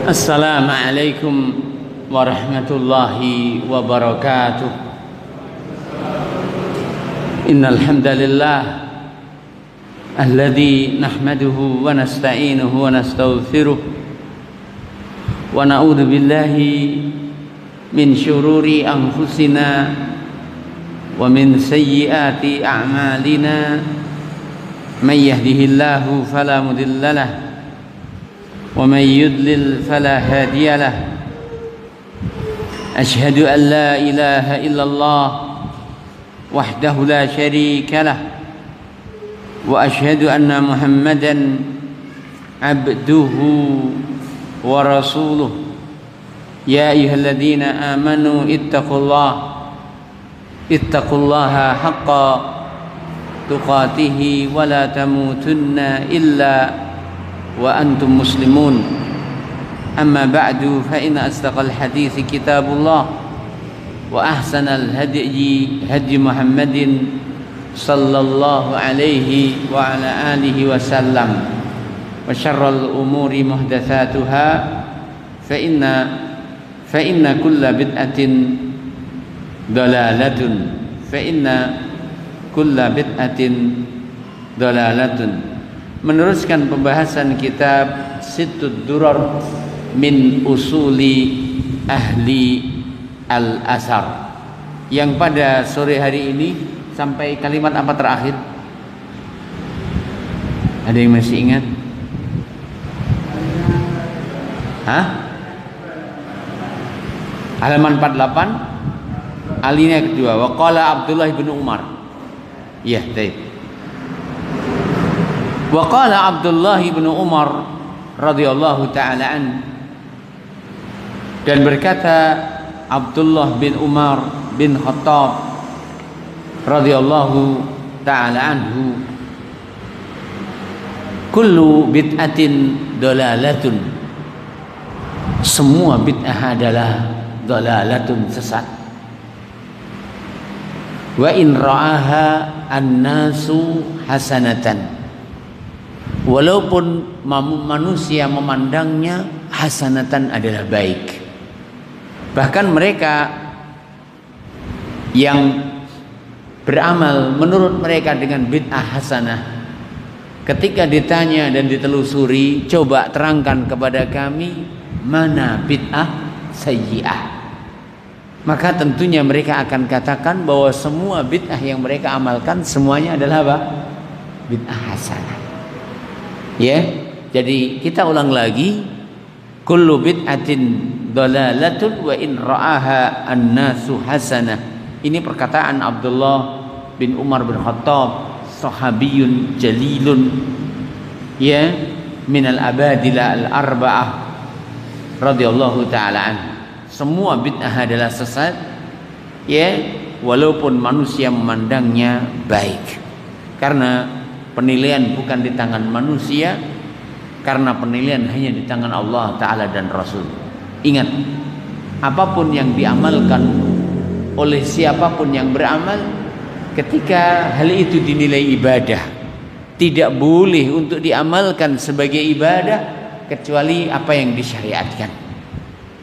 Assalamualaikum warahmatullahi wabarakatuh. Innal hamdalillah alladzi nahmaduhu wa nasta'inuhu wa nastaghfiruh wa na'udzu billahi min syururi anfusina wa min sayyiati a'malina may yahdihillahu fala mudilla lahu ومن يضلل فلا هادي له أشهد أن لا إله إلا الله وحده لا شريك له وأشهد أن محمدا عبده ورسوله يا أيها الذين آمنوا اتقوا الله حق تقاته ولا تموتن إلا وأنتم مسلمون أما بعد فإن أصدق الحديث كتاب الله وأحسن الهدي هدي محمد صلى الله عليه وعلى آله وسلم وشر الأمور محدثاتها فإن كل بدعة ضلالة Meneruskan pembahasan kitab Sittud Durar min Usuli Ahli Al-Asar, yang pada sore hari ini sampai kalimat apa terakhir? Ada yang masih ingat? Hah? Halaman 48, alinea kedua. Wa qala Abdullah bin Umar. Ya, baik. Wa qala Abdullah bin Umar radhiyallahu taala an, dan berkata Abdullah bin Umar bin Khattab radhiyallahu taala anhu, kullu bid'atin dalalatun, semua bid'ah adalah dalalatun, sesat. Wa in ra'aha an-nasu hasanatan, walaupun manusia memandangnya hasanatan adalah baik. Bahkan mereka yang beramal menurut mereka dengan bid'ah hasanah, ketika ditanya dan ditelusuri, coba terangkan kepada kami mana bid'ah sayyi'ah, maka tentunya mereka akan katakan bahwa semua bid'ah yang mereka amalkan semuanya adalah apa? Bid'ah hasanah. Ya, jadi kita ulang lagi, kullu bid'atin dalalatun wa in ra'aha an-nasu hasanah. Ini perkataan Abdullah bin Umar bin Khattab, sahabiyun jalilun, ya, minal abadilah al-arba'ah radhiyallahu ta'ala an. Semua bid'ah adalah sesat, ya, walaupun manusia memandangnya baik. Karena penilaian bukan di tangan manusia, karena penilaian hanya di tangan Allah Ta'ala dan Rasul. Ingat, apapun yang diamalkan oleh siapapun yang beramal, ketika hal itu dinilai ibadah, tidak boleh untuk diamalkan sebagai ibadah kecuali apa yang disyariatkan.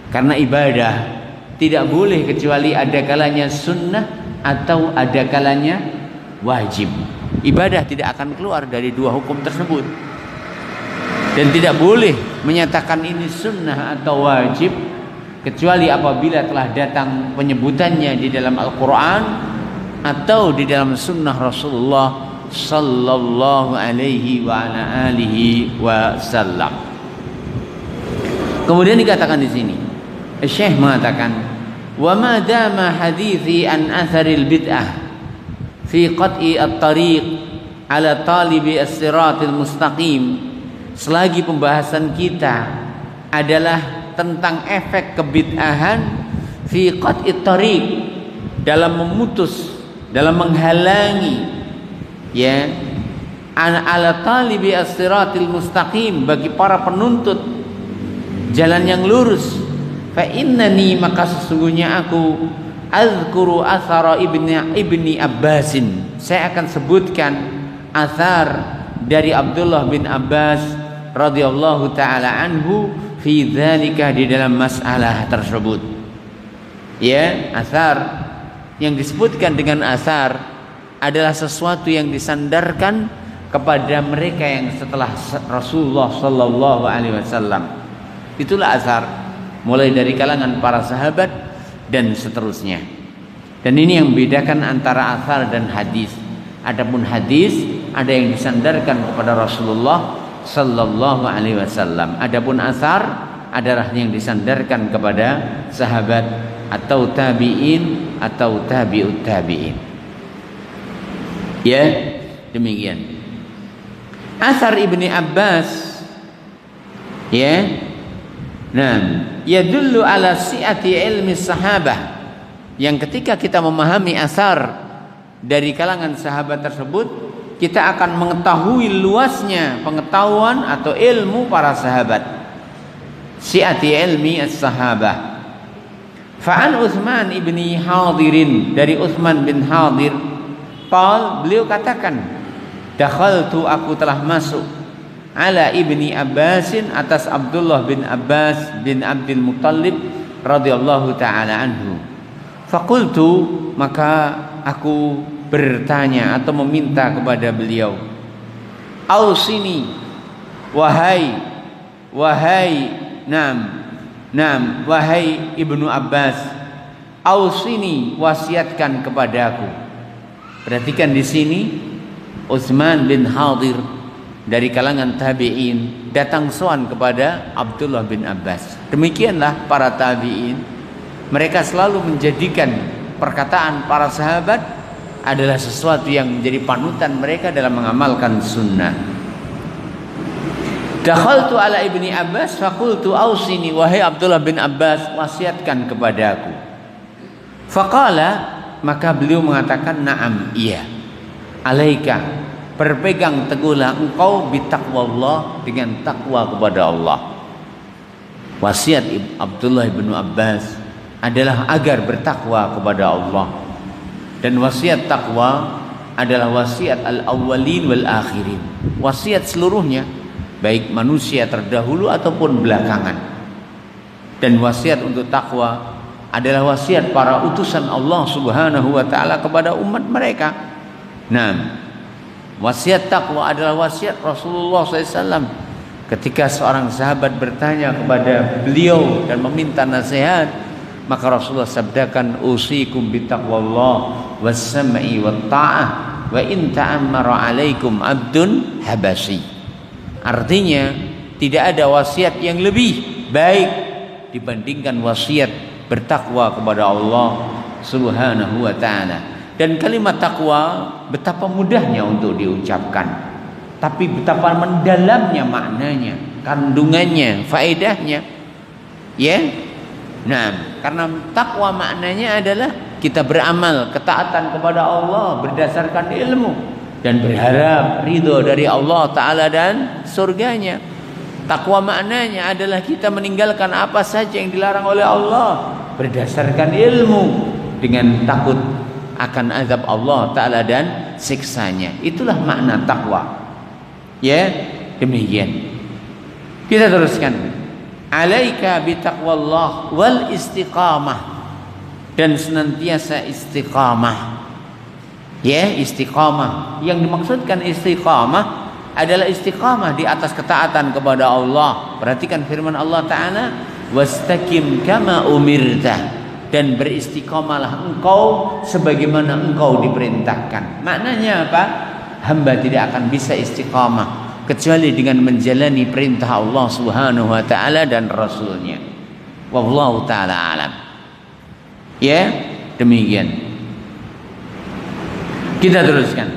Karena ibadah tidak boleh kecuali ada kalanya sunnah atau ada kalanya wajib. Ibadah tidak akan keluar dari dua hukum tersebut, dan tidak boleh menyatakan ini sunnah atau wajib kecuali apabila telah datang penyebutannya di dalam Al-Quran atau di dalam sunnah Rasulullah sallallahu alaihi wa ala alihi wasallam. Kemudian dikatakan di sini, Syekh mengatakan, wa ma dama hadithi an atharil bid'ah fi qat'i at-tariq ala talibi as-siratil mustaqim, selagi pembahasan kita adalah tentang efek kebid'ahan fi qat'i at-tariq, dalam memutus, dalam menghalangi, ya, ala talibi as-siratil mustaqim, bagi para penuntut jalan yang lurus. Fa innani, maka sesungguhnya aku, azkuru athara ibni Abbasin, saya akan sebutkan athar dari Abdullah bin Abbas radhiyallahu taala anhu fi dzalika, di dalam masalah tersebut. Ya, asar yang disebutkan dengan asar adalah sesuatu yang disandarkan kepada mereka yang setelah Rasulullah sallallahu alaihi wasallam. Itulah asar, mulai dari kalangan para sahabat dan seterusnya. Dan ini yang membedakan antara asar dan hadis. Adapun hadis ada yang disandarkan kepada Rasulullah sallallahu alaihi wasallam. Adapun asar adalah yang disandarkan kepada sahabat atau tabi'in atau tabi'ut tabi'in. Ya, demikian. Asar Ibni Abbas, ya, yadullu ala si'ati ilmi sahabah, yang ketika kita memahami asar dari kalangan sahabat tersebut, kita akan mengetahui luasnya pengetahuan atau ilmu para sahabat. Si'ati ilmi as-sahabah. Fa'an Utsman ibni Hadirin, dari Utsman bin Hadir, beliau katakan, dakhaltu, aku telah masuk, ala ibni Abbasin, atas Abdullah bin Abbas bin Abdul Muttalib radhiyallahu taala anhu. Faqultu, maka aku bertanya atau meminta kepada beliau, ausini, wahai Ibnu Abbas, ausini, wasiatkan kepadaku. Perhatikan di sini, Utsman bin Hadir dari kalangan tabi'in datang sowan kepada Abdullah bin Abbas. Demikianlah para tabi'in, mereka selalu menjadikan perkataan para sahabat adalah sesuatu yang menjadi panutan mereka dalam mengamalkan sunnah. Dakhaltu ala ibni Abbas faqultu ausini, wahai Abdullah bin Abbas, wasiatkan kepadaku. Faqala, maka beliau mengatakan, na'am, iya. Alaika, berpegang teguhlah engkau bitaqwallah, dengan takwa kepada Allah. Wasiat Abdullah bin Abbas adalah agar bertakwa kepada Allah. Dan wasiat takwa adalah wasiat al-awwalin wal akhirin, wasiat seluruhnya, baik manusia terdahulu ataupun belakangan. Dan wasiat untuk takwa adalah wasiat para utusan Allah Subhanahu wa taala kepada umat mereka. Nah, wasiat takwa adalah wasiat Rasulullah SAW. Ketika seorang sahabat bertanya kepada beliau dan meminta nasihat, maka Rasulullah sabdakan, usikum bitaqwallah was-sam'i wat-ta'ah wa in ta'ammara 'alaikum 'abdun habasyi. Artinya, tidak ada wasiat yang lebih baik dibandingkan wasiat bertakwa kepada Allah Subhanahu wa taala. Dan kalimat takwa betapa mudahnya untuk diucapkan, tapi betapa mendalamnya maknanya, kandungannya, faedahnya. Ya. Nah, karena takwa maknanya adalah kita beramal ketaatan kepada Allah berdasarkan ilmu dan berharap ridho dari Allah Ta'ala dan surganya. Takwa maknanya adalah kita meninggalkan apa saja yang dilarang oleh Allah berdasarkan ilmu, dengan takut akan azab Allah Ta'ala dan siksanya. Itulah makna takwa. Ya, demikian. Kita teruskan. Alaika bitaqwallah wal istiqamah, dan senantiasa istiqamah. Ya, istiqamah. Yang dimaksudkan istiqamah adalah istiqamah di atas ketaatan kepada Allah. Perhatikan firman Allah Ta'ala, wastaqim kama umirta, dan beristiqamalah engkau sebagaimana engkau diperintahkan. Maknanya apa? Hamba tidak akan bisa istiqamah kecuali dengan menjalani perintah Allah Subhanahu wa taala dan Rasulnya. Wallahu taala alam. Ya, demikian. Kita teruskan.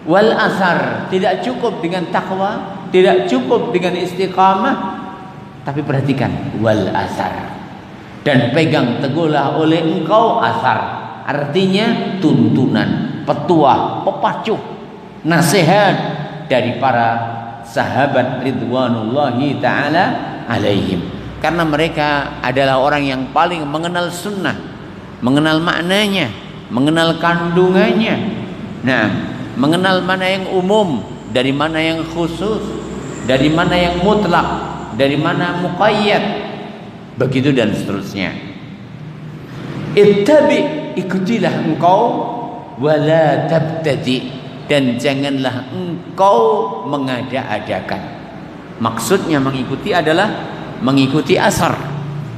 Wal asar, tidak cukup dengan takwa, tidak cukup dengan istiqamah, tapi perhatikan, wal asar, dan pegang teguhlah oleh engkau asar. Artinya tuntunan, petuah, pepacuh, nasihat dari para sahabat ridwanullahi ta'ala alaihim. Karena mereka adalah orang yang paling mengenal sunnah, mengenal maknanya, mengenal kandungannya. Nah, mengenal mana yang umum, dari mana yang khusus, dari mana yang mutlak, dari mana muqayyad, begitu dan seterusnya. Ittabi, ikutilah engkau, wala tabtadi, dan janganlah engkau mengada-adakan. Maksudnya mengikuti adalah mengikuti asar,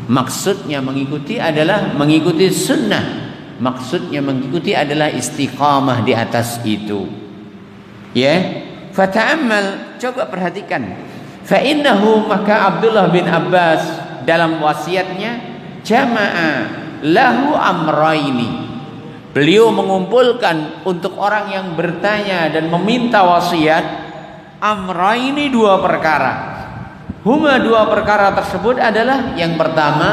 maksudnya mengikuti adalah mengikuti sunnah, maksudnya mengikuti adalah istiqamah di atas itu. Ya, fata'ammal, coba perhatikan. Fa innahu, maka Abdullah bin Abbas dalam wasiatnya jama'a lahu amraini. Beliau mengumpulkan untuk orang yang bertanya dan meminta wasiat amraini, dua perkara. Huma, dua perkara tersebut adalah yang pertama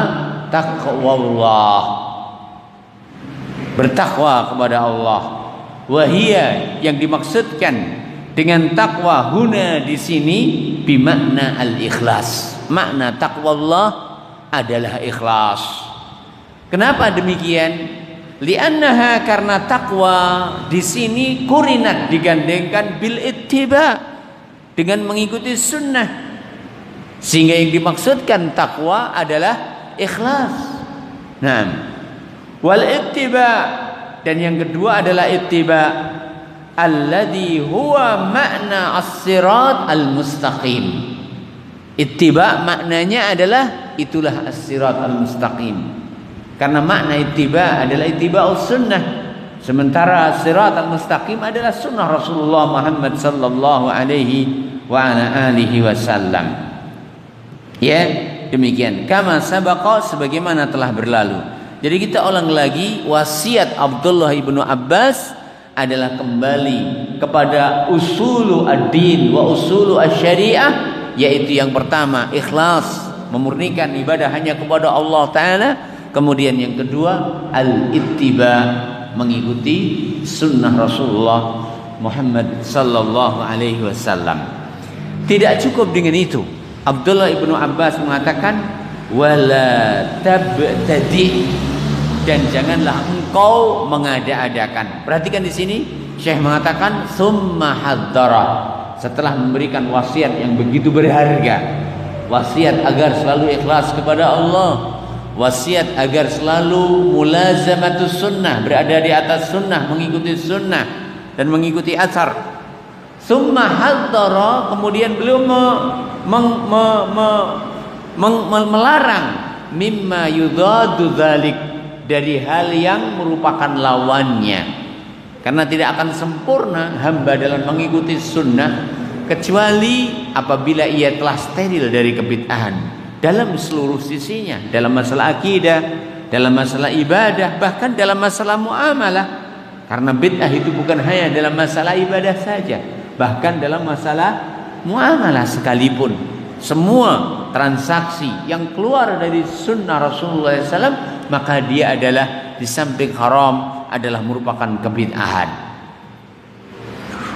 taqwallah, bertakwa kepada Allah. Wahia, yang dimaksudkan dengan takwa huna di sini bimakna al-ikhlas. Makna taqwallah adalah ikhlas. Kenapa demikian? Li'annaha, karena takwa di sini kurinat, digandengkan bil ittiba, dengan mengikuti sunnah, sehingga yang dimaksudkan takwa adalah ikhlas. Nah, wal ittiba, dan yang kedua adalah ittiba alladhi huwa makna as-sirat al-mustaqim. Ittiba maknanya adalah itulah as-sirat al-mustaqim. Karena makna ittiba adalah ittiba'us sunnah, sementara as-sirat al-mustaqim adalah sunnah Rasulullah Muhammad sallallahu alaihi wa ala alihi wasallam. Ya, demikian. Kama sabaqa, sebagaimana telah berlalu. Jadi kita ulang lagi, wasiat Abdullah ibnu Abbas adalah kembali kepada usulu ad-din wa usulu asy-syariah, yaitu yang pertama ikhlas, memurnikan ibadah hanya kepada Allah Ta'ala. Kemudian yang kedua al-ittiba, mengikuti sunnah Rasulullah Muhammad sallallahu alaihi wasallam. Tidak cukup dengan itu, Abdullah ibnu Abbas mengatakan wala tabtadi, dan janganlah engkau mengada-adakan. Perhatikan di sini Syekh mengatakan summa hadzara, setelah memberikan wasiat yang begitu berharga, wasiat agar selalu ikhlas kepada Allah, wasiat agar selalu mulazamatus sunnah, berada di atas sunnah, mengikuti sunnah dan mengikuti athar. Summa hadzara, kemudian beliau melarang mimma yudadu dzalik, dari hal yang merupakan lawannya. Karena tidak akan sempurna hamba dalam mengikuti sunnah kecuali apabila ia telah steril dari kebid'ahan dalam seluruh sisinya, dalam masalah akidah, dalam masalah ibadah, bahkan dalam masalah muamalah. Karena bid'ah itu bukan hanya dalam masalah ibadah saja, bahkan dalam masalah muamalah sekalipun. Semua transaksi yang keluar dari sunnah Rasulullah SAW, maka dia adalah di samping haram adalah merupakan kebid'ahan.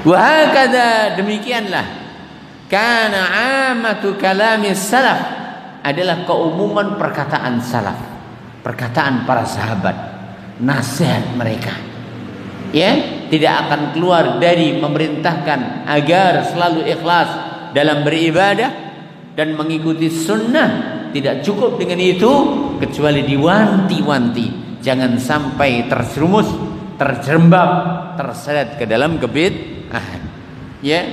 Wa hakadha, demikianlah kana amatu kalami salaf, adalah keumuman perkataan salaf, perkataan para sahabat, nasihat mereka. Ya, tidak akan keluar dari memerintahkan agar selalu ikhlas dalam beribadah dan mengikuti sunnah. Tidak cukup dengan itu, kecuali diwanti-wanti jangan sampai terjerumus, terjerembab, terseret ke dalam kebid'ahan. Ya,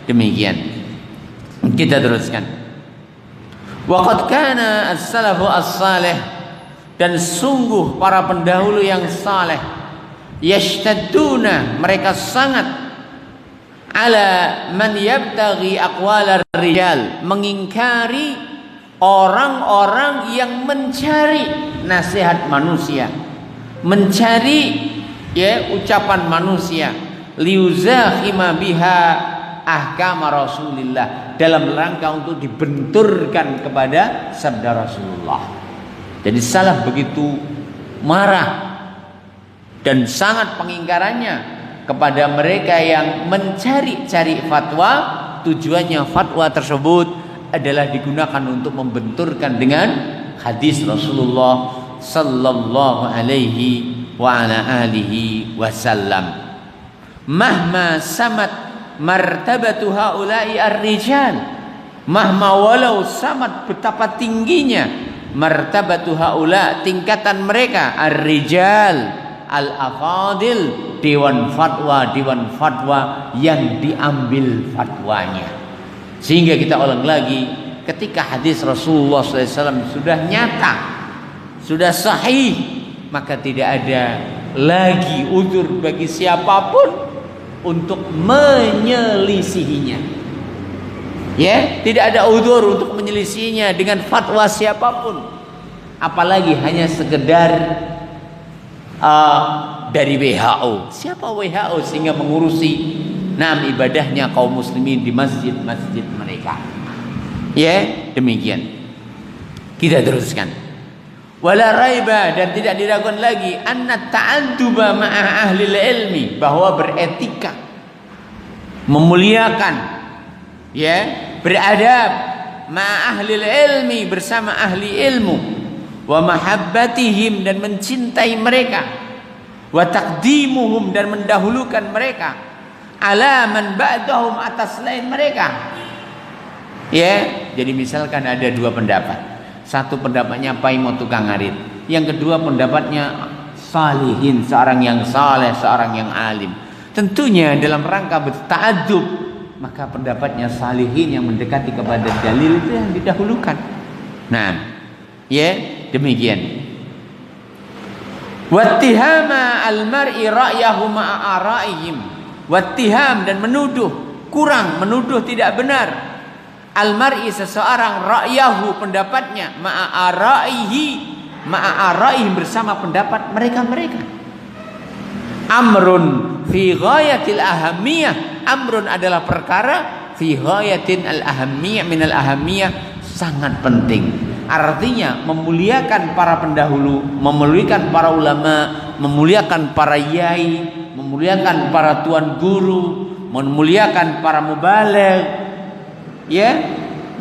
demikian. Kita teruskan. Waqad kana as-salafu as-salih, dan sungguh para pendahulu yang saleh, yashtadduna, mereka sangat, ala man yabtaghi aqwalar rijal, mengingkari orang-orang yang mencari nasihat manusia, mencari ucapan manusia, liuzakhima biha ahkam Rasulillah, dalam rangka untuk dibenturkan kepada sabda Rasulullah. Jadi salaf begitu marah dan sangat pengingkarannya kepada mereka yang mencari-cari fatwa, tujuannya fatwa tersebut adalah digunakan untuk membenturkan dengan hadis Rasulullah sallallahu alaihi wa ala alihi wasallam. Mahma samat martabatu haula'i ar-rijal, Mahma walau samat, betapa tingginya martabatu haula, tingkatan mereka, ar-rijal al-afadil, dewan fatwa yang diambil fatwanya. Sehingga kita ulang lagi, ketika hadis Rasulullah SAW sudah nyata, sudah sahih, maka tidak ada lagi uzur bagi siapapun untuk menyelisihinya. Ya, tidak ada uzur untuk menyelisihinya dengan fatwa siapapun, apalagi hanya sekedar dari WHO. Siapa WHO sehingga mengurusi ibadahnya kaum muslimin di masjid-masjid mereka? Ya, demikian. Kita teruskan. Wala raiba, dan tidak diragukan lagi anna ta'adduba ma'a ahli ilmi, bahwa beretika, memuliakan, ya, beradab ma'a ahli ilmi, bersama ahli ilmu, wa mahabbatihim, dan mencintai mereka, wa taqdimuhum, dan mendahulukan mereka, ala man ba'dahum, atas lain mereka. Ya, jadi misalkan ada dua pendapat. Satu pendapatnya paimo tukang ngarit, yang kedua pendapatnya salihin, seorang yang saleh, seorang yang alim. Tentunya dalam rangka berta'adzub, maka pendapatnya salihin yang mendekati kepada dalil itu yang didahulukan. Nah, ya, demikian. Wattihama al-mar'i ra'yahu ma'a ara'ihim, wattiham, dan menuduh kurang, menuduh tidak benar, al-mar'i, seseorang, ra'yahu, pendapatnya, ma'a ara'ihim, bersama pendapat mereka-mereka. Amrun fi ghayatil ahamiyah, amrun adalah perkara, fi ghayatin al-ahamiyah, min al-ahamiyah, sangat penting. Artinya memuliakan para pendahulu, memuliakan para ulama, memuliakan para yai, memuliakan para tuan guru, memuliakan para mubaligh. Ya,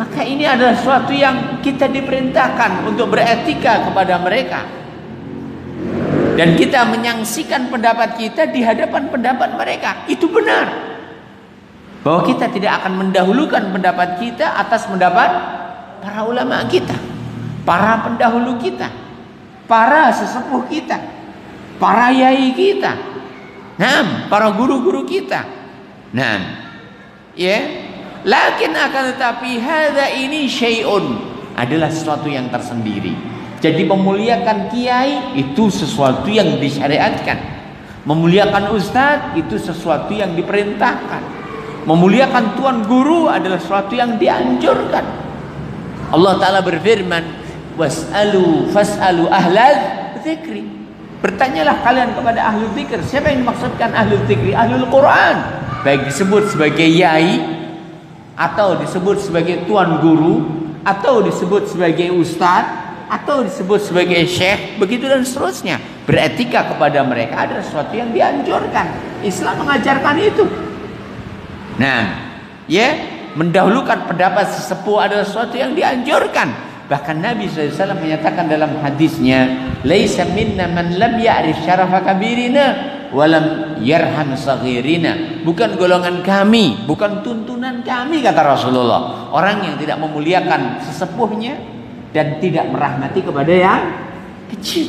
maka ini adalah sesuatu yang kita diperintahkan untuk beretika kepada mereka, dan kita menyaksikan pendapat kita di hadapan pendapat mereka. Itu benar, bahwa kita tidak akan mendahulukan pendapat kita atas pendapat para ulama kita, para pendahulu kita, para sesepuh kita, para yai kita, para guru-guru kita. Ya. Lakin akan tetapi hadza ini syai'un, adalah sesuatu yang tersendiri. Jadi memuliakan kiai itu sesuatu yang disyariatkan. Memuliakan ustadz itu sesuatu yang diperintahkan. Memuliakan tuan guru adalah sesuatu yang dianjurkan. Allah Ta'ala berfirman, fas'alu ahlal dzikri. Bertanyalah kalian kepada ahli dzikir. Siapa yang dimaksudkan ahli dzikri? Ahlul Quran. Baik disebut sebagai yai, atau disebut sebagai tuan guru, atau disebut sebagai ustadz, atau disebut sebagai syekh, begitu dan seterusnya. Beretika kepada mereka adalah sesuatu yang dianjurkan. Islam mengajarkan itu. Ya, mendahulukan pendapat sesepuh adalah sesuatu yang dianjurkan. Bahkan Nabi SAW menyatakan dalam hadisnya, laisa minna man lam ya'rif syarafa kabirina walam yarham saghirina. Bukan golongan kami, bukan tuntunan kami, kata Rasulullah, orang yang tidak memuliakan sesepuhnya dan tidak merahmati kepada yang kecil.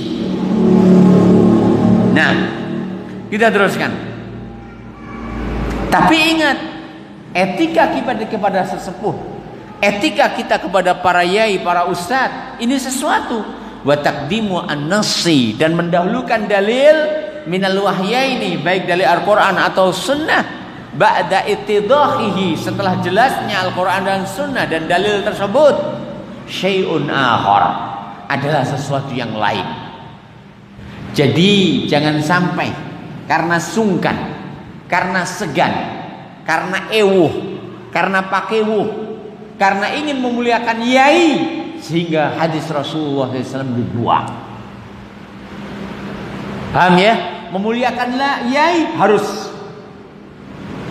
Kita teruskan. Tapi ingat, etika kita kepada sesepuh, etika kita kepada para yai, para ustadz, ini sesuatu. Wa taqdimu an-nassi, dan mendahulukan dalil minal wahyaini, baik dari Al-Quran atau Sunnah, ba'da ittidahihi, setelah jelasnya Al-Quran dan Sunnah dan dalil tersebut, syai'un akhar, adalah sesuatu yang lain. Jadi jangan sampai karena sungkan, karena segan, karena ewuh, karena pakewuh, karena ingin memuliakan yai, sehingga hadis Rasulullah SAW dibuang. Paham ya? Memuliakanlah yai harus,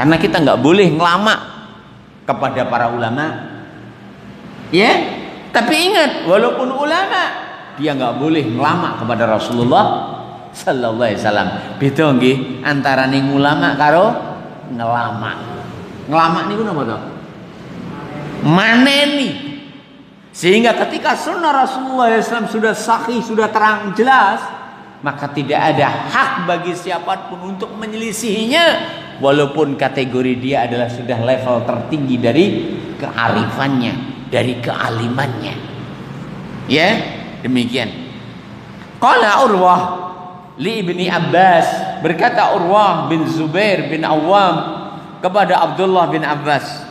karena kita nggak boleh ngelama kepada para ulama, ya. Tapi ingat, walaupun ulama, dia nggak boleh ngelama kepada Rasulullah Sallallahu Alaihi Wasallam. Beda nggih antara ning ulama karo ngelama. Ngelama niku napa to? maneni. Sehingga ketika sunnah Rasulullah SAW sudah sahih, sudah terang jelas, maka tidak ada hak bagi siapapun untuk menyelisihinya, walaupun kategori dia adalah sudah level tertinggi dari kearifannya, dari kealimannya. Ya, demikian. Qala Urwah li Ibni Abbas, berkata Urwah bin Zubair bin Awam kepada Abdullah bin Abbas,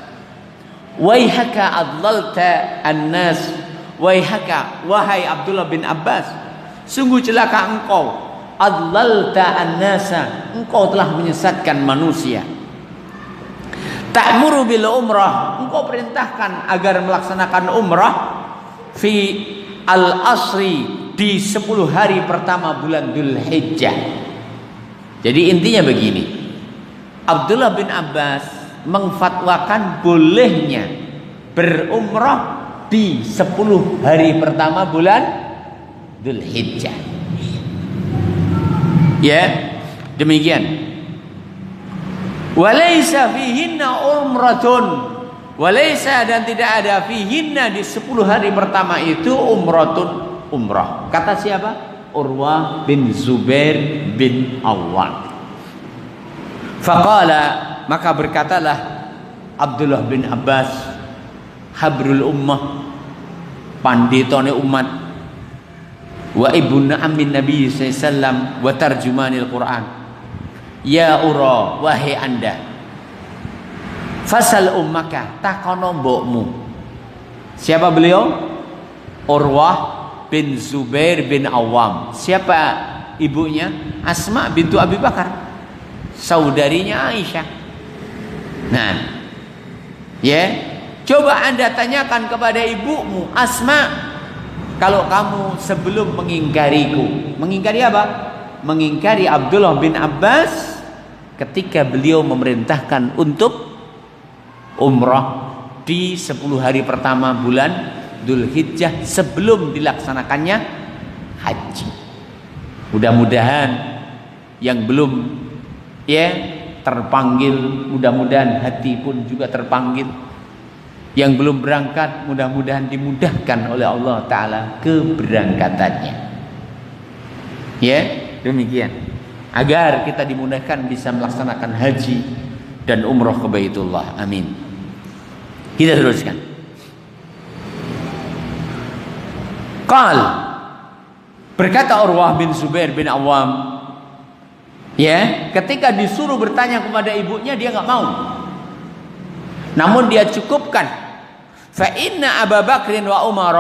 waihaka adlalta an-nas, waihaka, wahai Abdullah bin Abbas, sungguh celaka engkau, adlalta an-nasa, engkau telah menyesatkan manusia. Ta'muru bil umrah, engkau perintahkan agar melaksanakan umrah fi al-asri, di 10 hari pertama bulan Dzulhijjah. Jadi intinya begini, Abdullah bin Abbas mengfatwakan bolehnya berumrah di 10 hari pertama bulan Dzulhijjah. Ya, demikian. Walaysa fihinna umratun, walaysa, dan tidak ada fihinna di 10 hari pertama itu umratun, umrah. Kata siapa? Urwah bin Zubair bin Awwam. Faqala, maka berkatalah Abdullah bin Abbas, habrul ummah, panditone umat, wa ibnu ammin Nabi sallallahu alaihi wasallam wa tarjumanil Quran. Ya ura, wahai anda, fasal ummaka, takono mbokmu. Siapa beliau? Urwah bin Zubair bin Awam. Siapa ibunya? Asma bintu Abi Bakar, saudarinya Aisyah. Nah, ya, coba anda tanyakan kepada ibumu Asma, kalau kamu sebelum mengingkariku, mengingkari apa? Mengingkari Abdullah bin Abbas ketika beliau memerintahkan untuk umrah di 10 hari pertama bulan Dzulhijjah sebelum dilaksanakannya haji. Mudah-mudahan yang belum ya terpanggil, mudah-mudahan hati pun juga terpanggil. Yang belum berangkat, mudah-mudahan dimudahkan oleh Allah Ta'ala keberangkatannya. Ya, demikian. Agar kita dimudahkan bisa melaksanakan haji dan umroh ke Baitullah. Amin. Kita teruskan. Qal, berkata Urwah bin Zubair bin Awam, ya, ketika disuruh bertanya kepada ibunya, dia nggak mau. Namun dia cukupkan, fa inna Abu Bakrin wa Umar,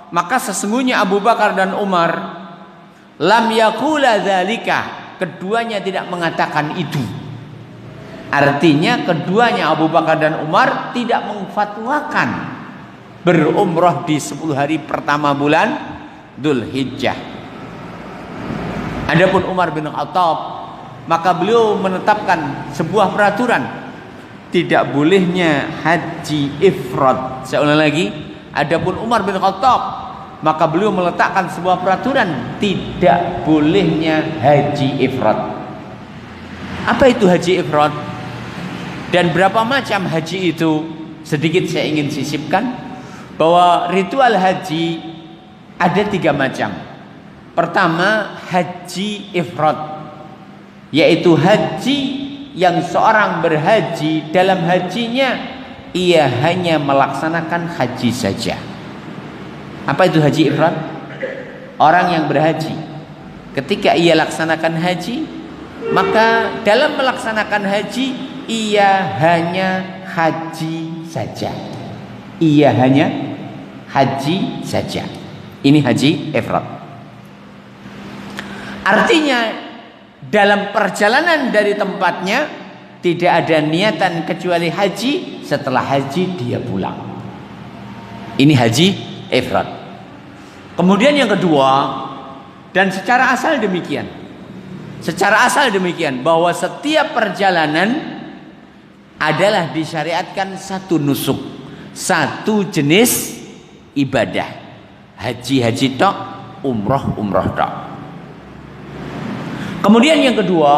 maka sesungguhnya Abu Bakar dan Umar, lam yaqula dzalika, keduanya tidak mengatakan itu. Artinya keduanya Abu Bakar dan Umar tidak mengfatwakan berumrah di 10 hari pertama bulan Dzulhijjah. Adapun Umar bin Khattab, maka beliau menetapkan sebuah peraturan, tidak bolehnya haji ifrad. Saya ulang lagi, adapun Umar bin Khattab, maka beliau meletakkan sebuah peraturan, tidak bolehnya haji ifrad. Apa itu haji ifrad? Dan berapa macam haji itu? Sedikit saya ingin sisipkan bahwa ritual haji ada 3 macam. Pertama, haji ifrad, yaitu haji yang seorang berhaji, dalam hajinya ia hanya melaksanakan haji saja. Apa itu haji ifrad? Orang yang berhaji, ketika ia laksanakan haji, maka dalam melaksanakan haji ia hanya haji saja. Ia hanya haji saja. Ini haji ifrad. Artinya dalam perjalanan dari tempatnya tidak ada niatan kecuali haji, setelah haji dia pulang. Ini haji ifrad. Kemudian yang kedua, dan secara asal demikian. Secara asal demikian, bahwa setiap perjalanan adalah disyariatkan satu nusuk, satu jenis ibadah. Haji-haji tok, umroh-umroh tok. Kemudian yang kedua,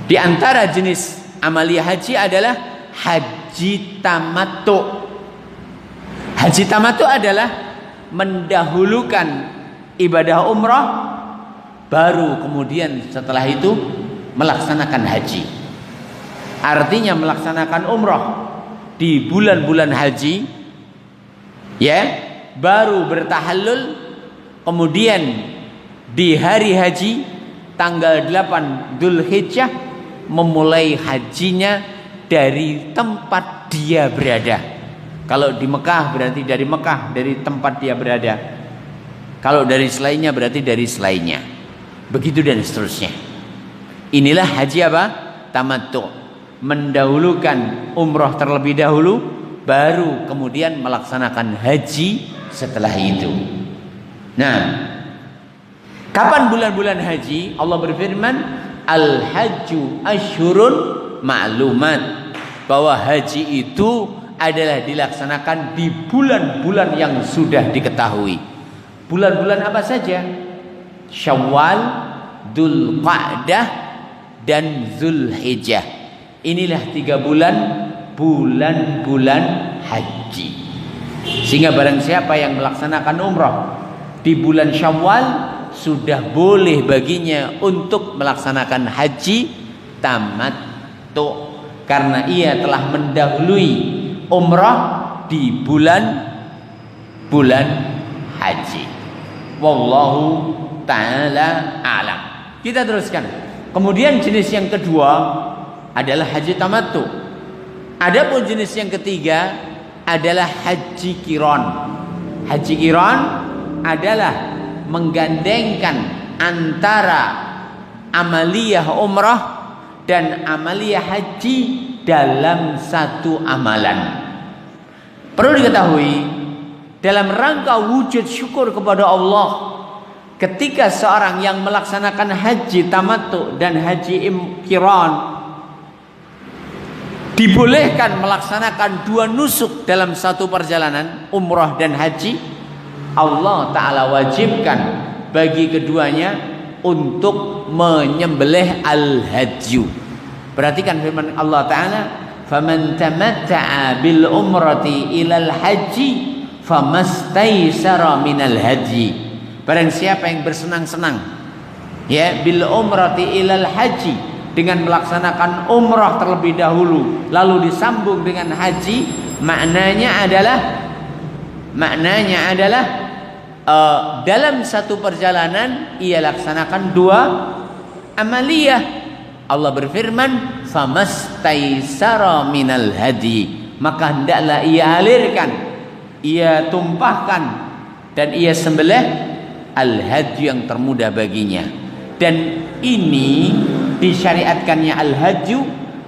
di antara jenis amalia haji adalah haji haji tamattu. Haji tamattu adalah mendahulukan ibadah umrah, baru kemudian setelah itu melaksanakan haji. Artinya melaksanakan umrah di bulan-bulan haji, ya, baru bertahallul, kemudian di hari haji tanggal 8 Dzulhijjah memulai hajinya dari tempat dia berada. Kalau di Mekah berarti dari Mekah, dari tempat dia berada. Kalau dari selainnya berarti dari selainnya. Begitu dan seterusnya. Inilah haji apa? Tamattu. Mendahulukan umrah terlebih dahulu, baru kemudian melaksanakan haji setelah itu. Nah, kapan bulan-bulan haji? Allah berfirman, Al-hajju asyhurun ma'lumat. Bahwa haji itu adalah dilaksanakan di bulan-bulan yang sudah diketahui. Bulan-bulan apa saja? Syawal, Dzulqa'dah, dan Dzulhijjah. Inilah 3 bulan, bulan-bulan haji. Sehingga barang siapa yang melaksanakan umrah di bulan Syawal, sudah boleh baginya untuk melaksanakan haji tamattu, karena ia telah mendahului umrah di bulan haji. Wallahu ta'ala a'lam. Kita teruskan. Kemudian jenis yang kedua adalah haji tamattu. Adapun jenis yang ketiga adalah haji qiran. Haji qiran adalah menggandengkan antara amaliyah umrah dan amaliyah haji dalam satu amalan. Perlu diketahui, dalam rangka wujud syukur kepada Allah, ketika seorang yang melaksanakan haji tamattu dan haji qiran dibolehkan melaksanakan 2 nusuk dalam satu perjalanan, umrah dan haji, Allah Ta'ala wajibkan bagi keduanya untuk menyembelih al-hajju. Perhatikan firman Allah Ta'ala, faman tamatta'a bil umrati ilal haji famastaysara minal haji. Barang siapa yang bersenang-senang, ya, bil umrati ilal haji, dengan melaksanakan umrah terlebih dahulu lalu disambung dengan haji, maknanya adalah dalam satu perjalanan ia laksanakan 2 amaliyah. Allah berfirman, famastaysara minal hadi, maka hendaklah ia alirkan, ia tumpahkan, dan ia sembelih al-hajj yang termudah baginya. Dan ini disyariatkannya al-hajj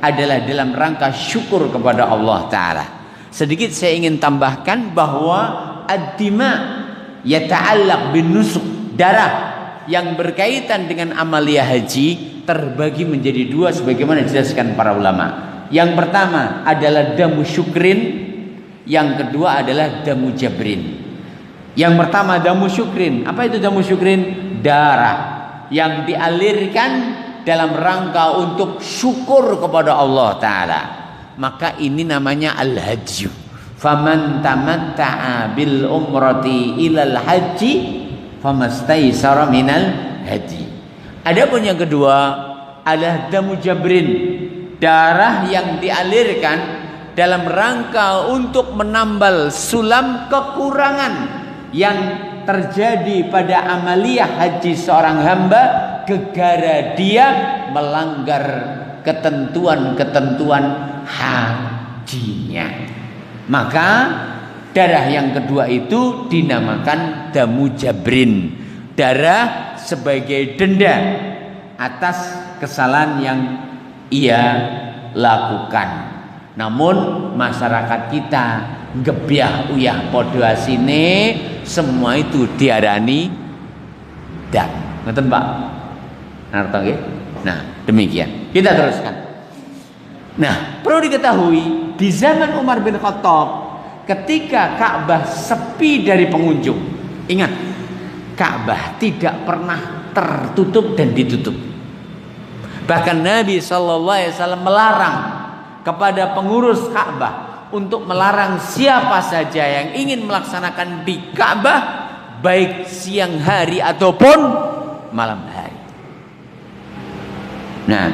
adalah dalam rangka syukur kepada Allah Ta'ala. Sedikit saya ingin tambahkan bahwa ad-dima yata'allaq bin nusuk, darah yang berkaitan dengan amaliyah haji terbagi menjadi 2 sebagaimana dijelaskan para ulama. Yang pertama adalah damu syukrin, yang kedua adalah damu jabrin. Yang pertama damu syukrin. Apa itu damu syukrin? Darah yang dialirkan dalam rangka untuk syukur kepada Allah Ta'ala. Maka ini namanya al-hajju. Faman tamatta'a bil umrati ilal haji famastaysara minal haji. Adapun yang kedua adalah damu jabrin, darah yang dialirkan dalam rangka untuk menambal sulam kekurangan yang terjadi pada amaliyah haji seorang hamba gegara dia melanggar ketentuan-ketentuan hajinya. Maka darah yang kedua itu dinamakan damu jabrin, darah sebagai denda atas kesalahan yang ia lakukan. Namun masyarakat kita gebyah uyah podo asine semua itu diarani dam. Ngoten Pak? Ngerti nggih? Nah, demikian. Kita teruskan. Nah, perlu diketahui di zaman Umar bin Khattab ketika Ka'bah sepi dari pengunjung. Ingat, Ka'bah tidak pernah tertutup dan ditutup. Bahkan Nabi SAW melarang kepada pengurus Ka'bah untuk melarang siapa saja yang ingin melaksanakan di Ka'bah baik siang hari ataupun malam hari. Nah,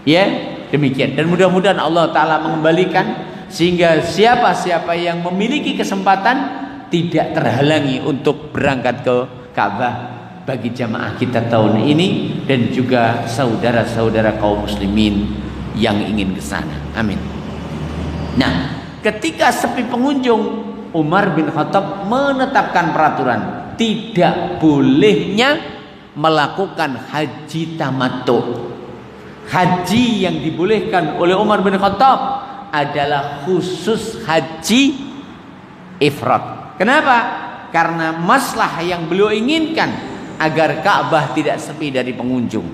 ya demikian, dan mudah-mudahan Allah Ta'ala mengembalikan sehingga siapa-siapa yang memiliki kesempatan tidak terhalangi untuk berangkat ke Ka'bah bagi jamaah kita tahun ini dan juga saudara-saudara kaum muslimin yang ingin ke sana. Amin. Nah, ketika sepi pengunjung, Umar bin Khattab menetapkan peraturan tidak bolehnya melakukan haji tamattu. Haji yang dibolehkan oleh Umar bin Khattab adalah khusus haji ifrad. Kenapa? Karena masalah yang beliau inginkan agar Ka'bah tidak sepi dari pengunjung.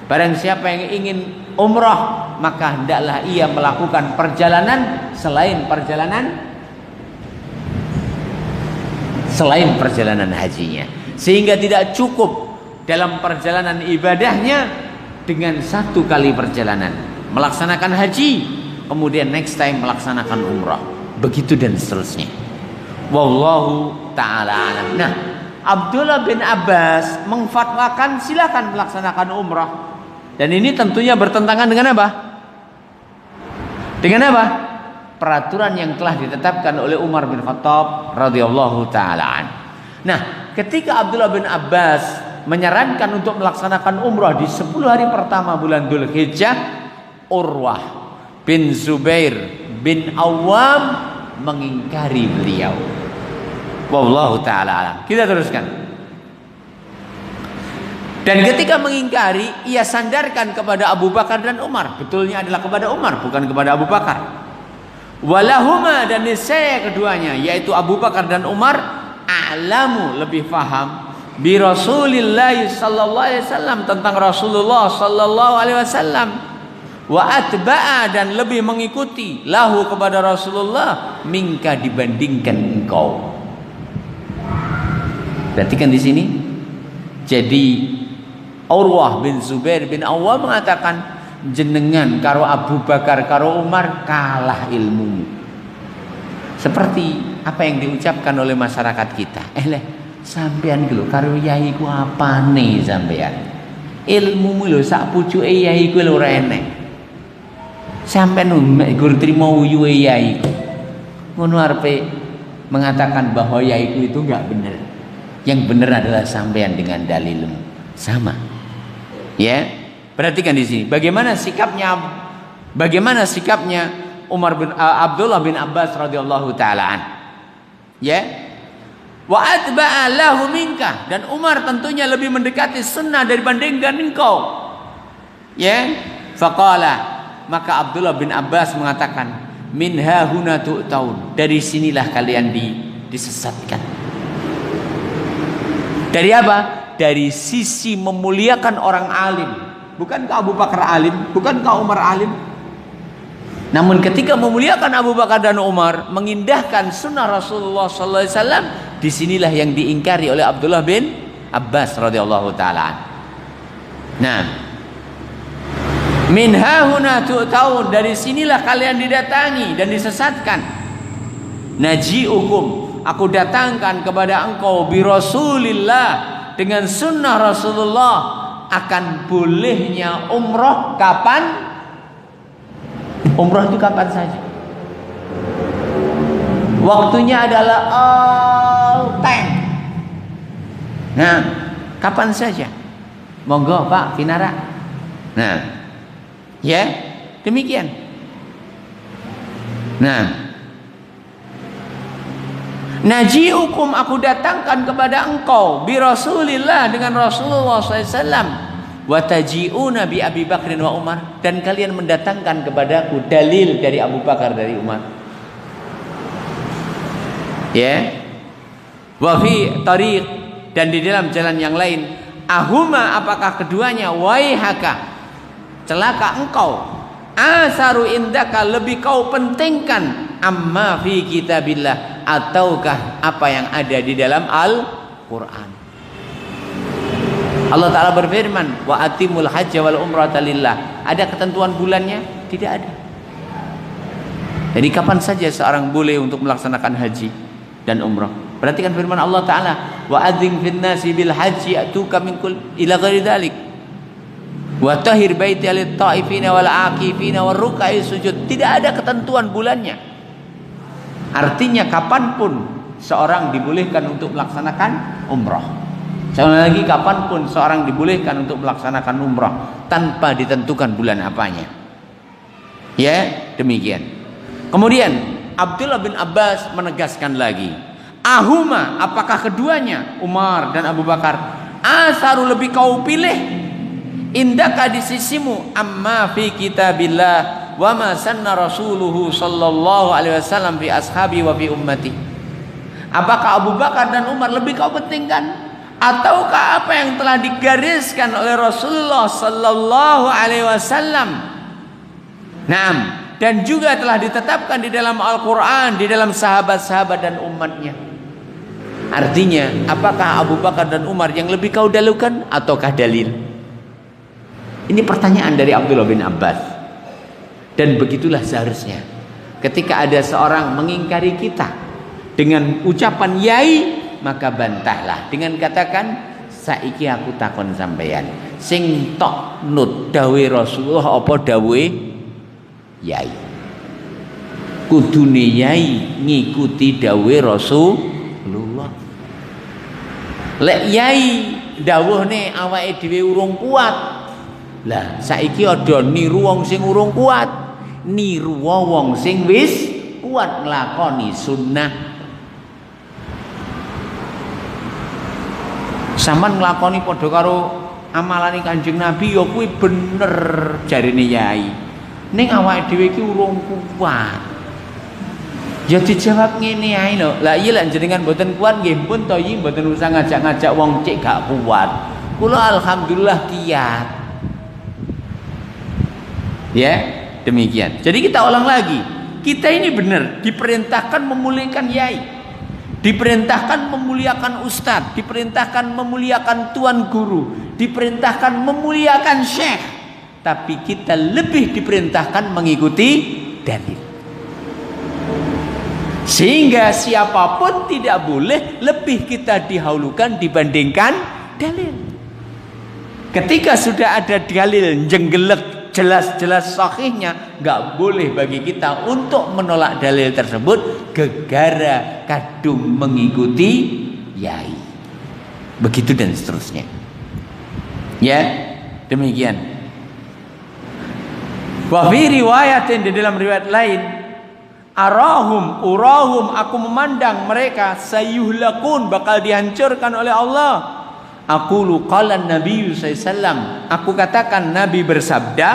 Barang siapa yang ingin umrah, maka hendaklah ia melakukan perjalanan selain perjalanan hajinya, sehingga tidak cukup dalam perjalanan ibadahnya dengan satu kali perjalanan melaksanakan haji, kemudian next time melaksanakan umrah, begitu dan seterusnya. Wallahu ta'ala alam. Nah, Abdullah bin Abbas mengfatwakan silakan melaksanakan umrah, dan ini tentunya bertentangan dengan apa? Dengan apa? Peraturan yang telah ditetapkan oleh Umar bin Khattab radhiyallahu ta'ala an. Nah, ketika Abdullah bin Abbas menyarankan untuk melaksanakan umrah di 10 hari pertama bulan Dzulhijjah, Urwah bin Zubair bin Awam mengingkari beliau. Wallahu ta'ala alam. Kita teruskan. Dan ketika mengingkari, ia sandarkan kepada Abu Bakar dan Umar. Betulnya adalah kepada Umar, bukan kepada Abu Bakar. Walahuma, dan niscaya keduanya, yaitu Abu Bakar dan Umar, a'lamu, lebih faham, bi Rasulillah sallallahu alaihi wasallam, tentang Rasulullah sallallahu alaihi wasallam, wa atba'a, dan lebih mengikuti lahu kepada Rasulullah, minka, dibandingkan engkau. Perhatikan di sini. Jadi Urwah bin Zubair bin Awam mengatakan, jenengan karo Abu Bakar karo Umar kalah ilmumu. Seperti apa yang diucapkan oleh masyarakat kita. Sampean lho karo yai ku apane sampean? Ilmumu lho sak pucuke yai ku lho ora enek. Sampean gur trimo uyuhe yai ku. Ngono arepe mengatakan bahwa yai ku itu enggak benar. Yang benar adalah sampean dengan dalilmu. Sama. Ya. Perhatikan di sini bagaimana sikapnya Abdullah bin Abbas radhiyallahu taala an. Ya. Wa atba'a lahu minka, dan Umar tentunya lebih mendekati sunnah dibandingkan engkau. Ya. Faqala, maka Abdullah bin Abbas mengatakan, min hahuna tu'taun, dari sinilah kalian disesatkan. Dari apa? Dari sisi memuliakan orang alim. Bukankah Abu Bakar alim? Bukankah Umar alim? Namun ketika memuliakan Abu Bakar dan Umar, mengindahkan sunnah Rasulullah sallallahu alaihi wasallam, disinilah yang diingkari oleh Abdullah bin Abbas radhiyallahu taala. Nah, min hahuna tu'taun, dari sinilah kalian didatangi dan disesatkan. Naji'ukum, aku datangkan kepada engkau bi Rasulillah, dengan sunnah Rasulullah, akan bolehnya umrah kapan? Umrah itu kapan saja. Waktunya adalah all time. Nah, kapan saja. Monggo Pak Kinara. Nah, ya, demikian. Nah, naji'ukum, aku datangkan kepada engkau bi Rasulillah, dengan Rasulullah SAW. Wa taji'una bi Abi Bakrin wa Umar, dan kalian mendatangkan kepadaku dalil dari Abu Bakar, dari Umar. Ya. Wa fi tariq, dan di dalam jalan yang lain, ahuma, apakah keduanya, waihaka, celaka engkau, asaru indaka, lebih kau pentingkan, amma fi kitabillah, ataukah apa yang ada di dalam Al-Quran. Allah Ta'ala berfirman, wa atimul hajja wal umrata lillah. Ada ketentuan bulannya? Tidak ada. Jadi kapan saja seorang boleh untuk melaksanakan haji dan umrah. Perhatikan firman Allah Ta'ala, wa adzim fin nasi bil haji atuka min kul ila ghairi dzalik wa tahhir baiti lit taifina wal aqifina war ruk'i sujud. Tidak ada ketentuan bulannya. Artinya kapanpun seorang dibolehkan untuk melaksanakan umrah. Sekali lagi, kapanpun seorang dibolehkan untuk melaksanakan umrah tanpa ditentukan bulan apanya. Ya, demikian. Kemudian Abdullah bin Abbas menegaskan lagi, ahuma, apakah keduanya, Umar dan Abu Bakar, asaru, lebih kau pilih, indaka, di sisimu, amma fi kitabillah wa ma sanna rasuluhu sallallahu alaihi wasallam fi ashabi wa fi ummati. Apakah Abu Bakar dan Umar lebih kau pentingkan, ataukah apa yang telah digariskan oleh Rasulullah sallallahu alaihi wasallam? Naam, dan juga telah ditetapkan di dalam Al-Quran, di dalam sahabat-sahabat dan umatnya. Artinya, apakah Abu Bakar dan Umar yang lebih kau dahulukan ataukah dalil? Ini pertanyaan dari Abdullah bin Abbas. Dan begitulah seharusnya. Ketika ada seorang mengingkari kita dengan ucapan yai, maka bantahlah dengan katakan, saiki aku takon sampeyan, sing tok nut dawe Rasulullah apa dawe yai? Kudune yai ngikuti dawe Rasulullah. Lek yai dawuhne awake dhewe urung kuat, lah saiki ada niru wong sing urung kuat, niru wong sing wis kuat nglakoni sunnah. Saman nglakoni padha karo amalane Kanjeng Nabi, ya kuwi bener jarine yai. Ning awake dhewe iki urung kuat. Ya dijawab ngene ae lho. Lah iya lek jenengan mboten kuat nggih pun to iki mboten usah ngajak-ngajak wong cek gak kuat. Kula alhamdulillah kiat. Ya, demikian. Jadi kita ulang lagi. Kita ini benar diperintahkan memuliakan yai. Diperintahkan memuliakan ustadz, diperintahkan memuliakan tuan guru, diperintahkan memuliakan syekh. Tapi kita lebih diperintahkan mengikuti dalil. Sehingga siapapun tidak boleh lebih kita dihulukan dibandingkan dalil. Ketika sudah ada dalil jenggelek jelas-jelas sahihnya, nggak boleh bagi kita untuk menolak dalil tersebut gegara kadung mengikuti yai. Begitu dan seterusnya. Ya, demikian. Wa fi riwayatin, di dalam riwayat lain, urahum, aku memandang mereka sayuhlakun, bakal dihancurkan oleh Allah. Aqulu qala Nabi sallallahu, aku katakan Nabi bersabda,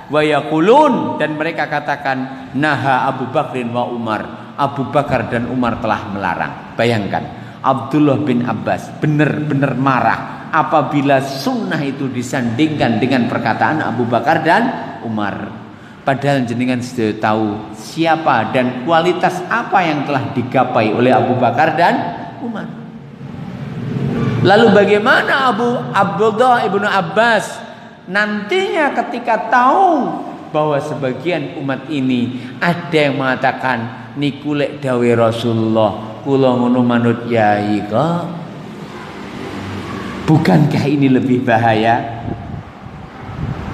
wa yaqulun, dan mereka katakan naha Abu Bakrin wa Umar, Abu Bakar dan Umar telah melarang. Bayangkan, Abdullah bin Abbas benar-benar marah apabila sunnah itu disandingkan dengan perkataan Abu Bakar dan Umar. Padahal jenengan sudah tahu siapa dan kualitas apa yang telah digapai oleh Abu Bakar dan Umar. Lalu bagaimana Abdullah ibnu Abbas nantinya ketika tahu bahwa sebagian umat ini ada yang mengatakan niku lek dawe Rasulullah, kula ngono manut yai kok. Bukankah ini lebih bahaya?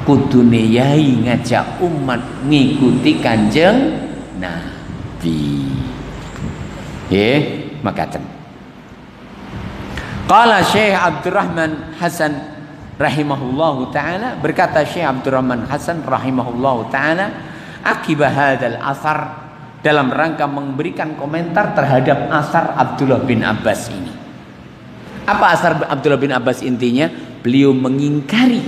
Kudune yai ngajak umat ngikuti Kanjeng Nabi. Makaten. Qala Syekh Abdurrahman Hasan rahimahullahu taala, berkata Syekh Abdurrahman Hasan rahimahullahu taala, akibat hadzal asar, dalam rangka memberikan komentar terhadap asar Abdullah bin Abbas ini. Apa asar Abdullah bin Abbas intinya? Beliau mengingkari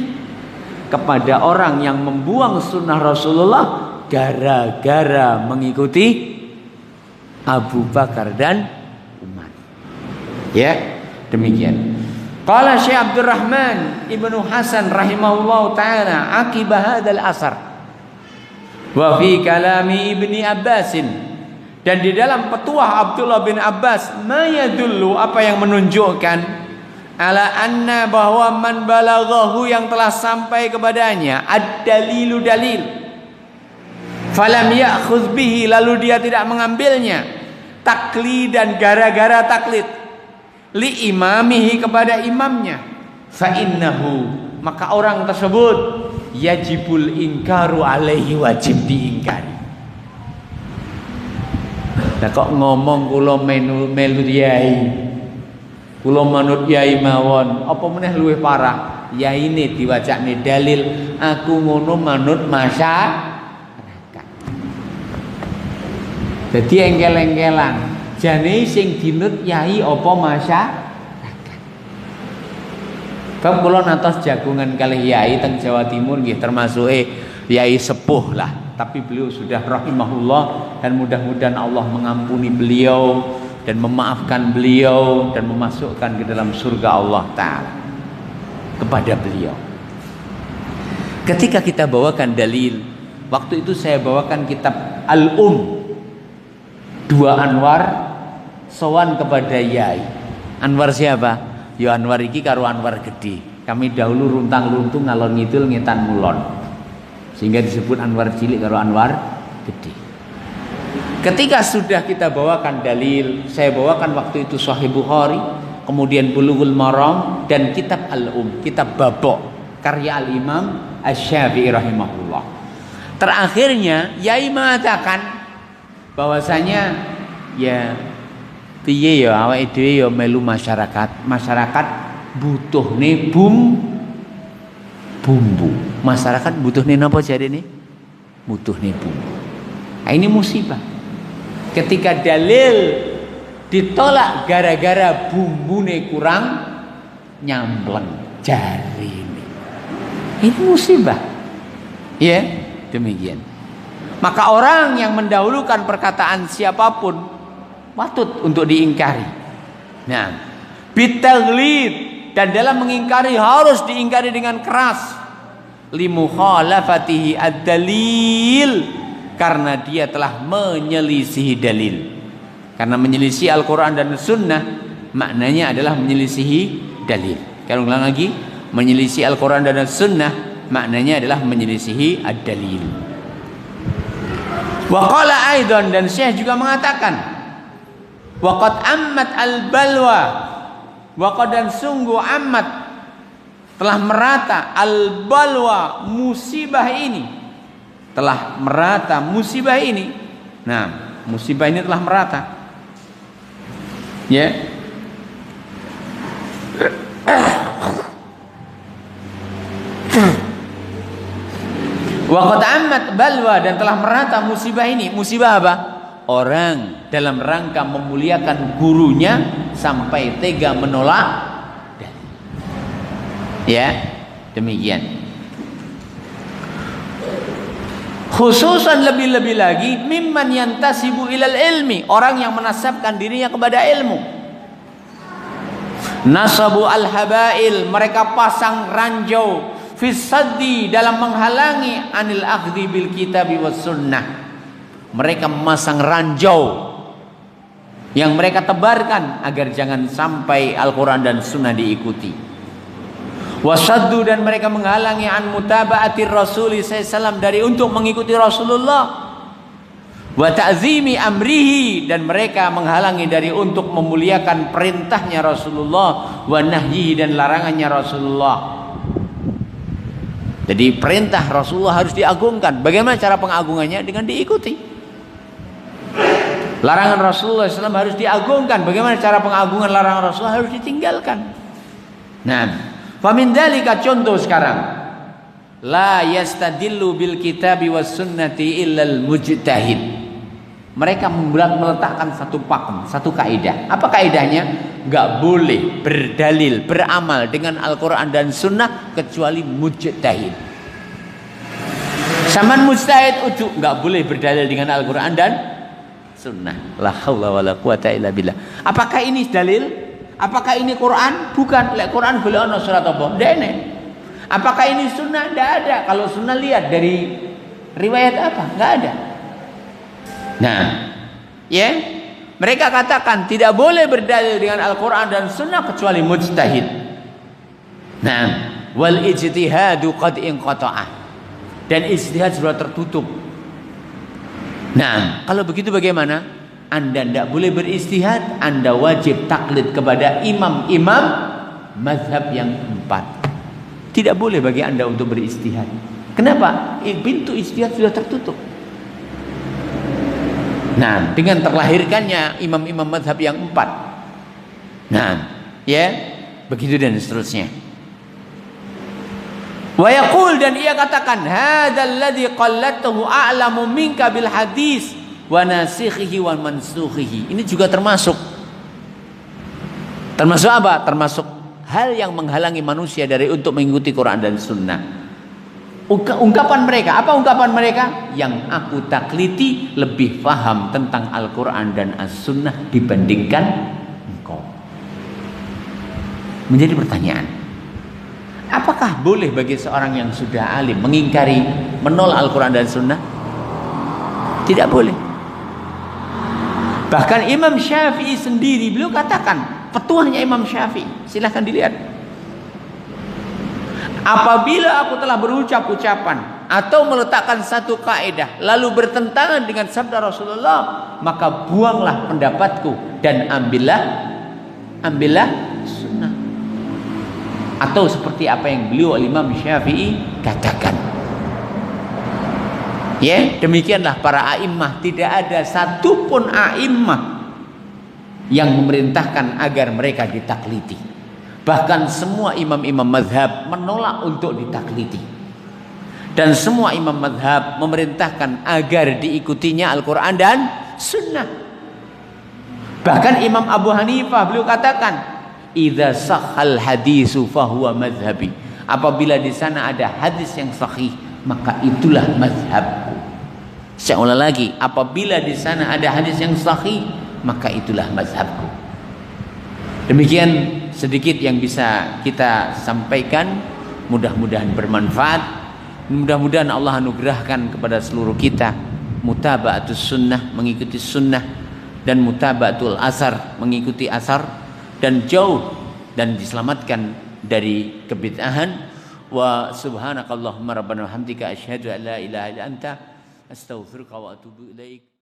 kepada orang yang membuang sunnah Rasulullah gara-gara mengikuti Abu Bakar dan Umar. Ya, demikian. Qala Syekh Abdurrahman Ibnu Hasan rahimahullah taala akibat hadzal asar wa fi kalami Ibni Abbasin, dan di dalam petuah Abdullah bin Abbas, ma yadullu, apa yang menunjukkan, ala anna, bahwa man balaghahu, yang telah sampai kepadanya, ad-dalilu, dalil, Falam ya'khudz bihi, lalu dia tidak mengambilnya, taklidan, gara-gara taklid, li imamihi, kepada imamnya. Fa innahu, maka orang tersebut yajibul ingkaru alaihi, wajib diingkari. Nah kok ngomong kula melu yai, kula manut yai mawon, apa meneh luwih parah. Yai ini diwacakne dalil, aku ngono manut masyarakat. Jadi engkel-engkelan, jane sing dinut yai apa masyarakat. Bab kula nantos jagungan kalih yai teng Jawa Timur nggih, termasuk yai sepuh lah. Tapi beliau sudah rahimahullah, dan mudah-mudahan Allah mengampuni beliau dan memaafkan beliau dan memasukkan ke dalam surga Allah Ta'ala kepada beliau. Ketika kita bawakan dalil, waktu itu saya bawakan kitab Dua Anwar sowan kepada yai. Anwar siapa? Ya Anwar iki karo Anwar gede. Kami dahulu runtang-runtung ngalor ngidul ngetan mulon, sehingga disebut Anwar cilik karo Anwar gede. Ketika sudah kita bawakan dalil, saya bawakan waktu itu Sahih Bukhari, kemudian Bulughul Maram, dan kitab kitab Babok karya Al-Imam Asy-Syafi'i rahimahullah. Terakhirnya yai mengatakan bahwasanya ya piye ya awake dhewe ya melu masyarakat butuh nih bumbu. Masyarakat butuh nih napa jarene? Butuh nih bumbu. Nah, ini musibah. Ketika dalil ditolak gara-gara bumbune kurang nyampleng jarine. Ini musibah. Ya, demikian. Maka orang yang mendahulukan perkataan siapapun patut untuk diingkari. Nah, bitaghlid, dan dalam mengingkari harus diingkari dengan keras. Limukhalafatihi ad-dalil, karena dia telah menyelisihi dalil. Karena menyelisih Al-Quran dan Sunnah maknanya adalah menyelisihi dalil. Kalau ulang lagi, menyelisih Al-Quran dan Sunnah maknanya adalah menyelisihi ad-dalil. Wa qala aidan, dan Syekh juga mengatakan, waqad ammat al-balwa, waqad, dan sungguh amat telah merata al-balwa, musibah ini telah merata, musibah ini. Nah, musibah ini telah merata. Ya. Waqad ammat balwa, dan telah merata musibah ini. Musibah apa? Orang dalam rangka memuliakan gurunya sampai tega menolak. Ya, demikian. Khususan lebih-lebih lagi mimman yantasibu ilal ilmi, orang yang menasabkan dirinya kepada ilmu. Nasabu al-habail, mereka pasang ranjau, fisaddi, dalam menghalangi anil akhdi bil kitabi was sunnah. Mereka memasang ranjau yang mereka tebarkan agar jangan sampai Al-Quran dan Sunnah diikuti. Wasaddu, dan mereka menghalangi an mutaba'atir Rasul sallallahu dari untuk mengikuti Rasulullah. Wa ta'zimi amrihi, dan mereka menghalangi dari untuk memuliakan perintahnya Rasulullah, wa nahyihi, dan larangannya Rasulullah. Jadi perintah Rasulullah harus diagungkan. Bagaimana cara pengagungannya? Dengan diikuti. Larangan Rasulullah SAW harus diagungkan. Bagaimana cara pengagungan larangan Rasulullah? Harus ditinggalkan. Nah, famin dzalika, contoh sekarang, la yastadillu bil kitabi was sunnati illal mujtahid. Mereka meletakkan satu pakem, satu kaidah. Apa kaidahnya? Enggak boleh berdalil, beramal dengan Al-Quran dan Sunnah kecuali mujtahid. Saman mujtahid ujuk, enggak boleh berdalil dengan Al-Quran dan Sunnah. La haula wala quwata illa billah. Apakah ini dalil? Apakah ini Quran? Bukan. Lek Quran boleh ono surat apa? Dene. Apakah ini Sunnah? Tidak ada. Kalau Sunnah lihat dari riwayat apa? Enggak ada. Nah, ya, mereka katakan tidak boleh berdalil dengan Al-Quran dan Sunnah kecuali mujtahid. Nah, wal ijtihadu qad inqata'ah, dan ijtihad sudah tertutup. Nah, kalau begitu bagaimana? Anda tidak boleh beristihad, Anda wajib taklid kepada imam-imam mazhab yang 4. Tidak boleh bagi Anda untuk beristihad. Kenapa? Pintu istihad sudah tertutup. Nah, dengan terlahirkannya imam-imam mazhab yang 4. Nah, ya, begitu dan seterusnya. Wa yaqul, dan ia katakan, hadzal ladzi qallatuhu a'lamu minka bil hadis wa nasikhihi wa mansukhihi. Ini juga termasuk apa? Termasuk hal yang menghalangi manusia dari untuk mengikuti Quran dan Sunnah. Ungkapan mereka, apa ungkapan mereka? Yang aku takliti lebih paham tentang Al-Quran dan As-Sunnah dibandingkan engkau. Menjadi pertanyaan, apakah boleh bagi seorang yang sudah alim mengingkari, menolak Al-Quran dan Sunnah? Tidak boleh. Bahkan Imam Syafi'i sendiri, beliau katakan, petuahnya Imam Syafi'i, silahkan dilihat. Apabila aku telah berucap ucapan atau meletakkan satu kaidah lalu bertentangan dengan sabda Rasulullah, maka buanglah pendapatku dan ambillah sunnah. Atau seperti apa yang beliau Imam Syafi'i katakan. Ya, demikianlah para a'immah. Tidak ada satupun a'immah yang memerintahkan agar mereka ditakliti. Bahkan semua imam-imam mazhab menolak untuk ditakliti. Dan semua imam mazhab memerintahkan agar diikutinya Al-Quran dan Sunnah. Bahkan Imam Abu Hanifah beliau katakan, idza sahhal hadisu fahuwa mazhabi. Apabila di sana ada hadis yang sahih, maka itulah mazhabku. Saya ulang lagi, apabila di sana ada hadis yang sahih, maka itulah mazhabku. Demikian sedikit yang bisa kita sampaikan, mudah-mudahan bermanfaat. Mudah-mudahan Allah anugerahkan kepada seluruh kita mutaba'atus sunnah, mengikuti sunnah, dan mutaba'atul asar, mengikuti asar, dan jauh dan diselamatkan dari kebid'ahan. Wa subhanakallahumma rabbana wa hamdika asyhadu an la ilaha illa anta astaghfiruka wa atubu ilaik.